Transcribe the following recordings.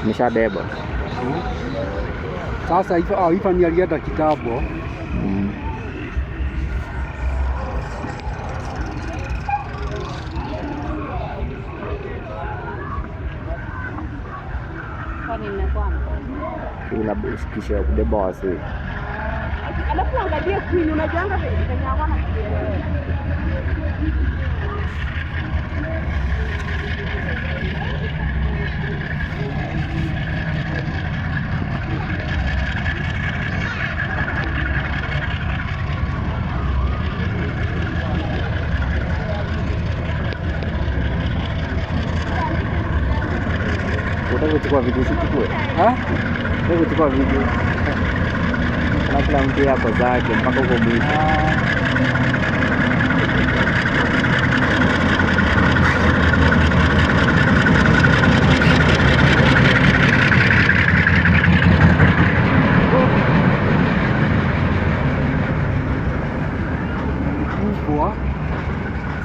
Nimeshabeba. Sasa hivyo ni alienda kitambo. Inabushikisha kubeba wasi. Alafu angalia Queen, unajuanga venye hawana kielewa. Unataka kuchukua video sichukue? Unataka kuchukua video? Na kila mtu yako zake mpaka uko mwisho.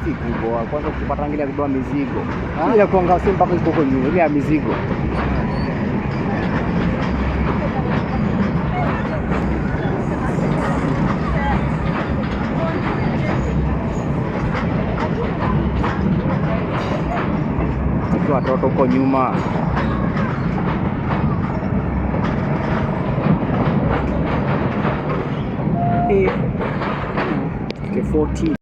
Si kubwa. Kwanza kupata rangi ya kubeba mizigo. Ile kuanga si mpaka iko nyuma, ile ya mizigo. Watoto huko nyuma. K40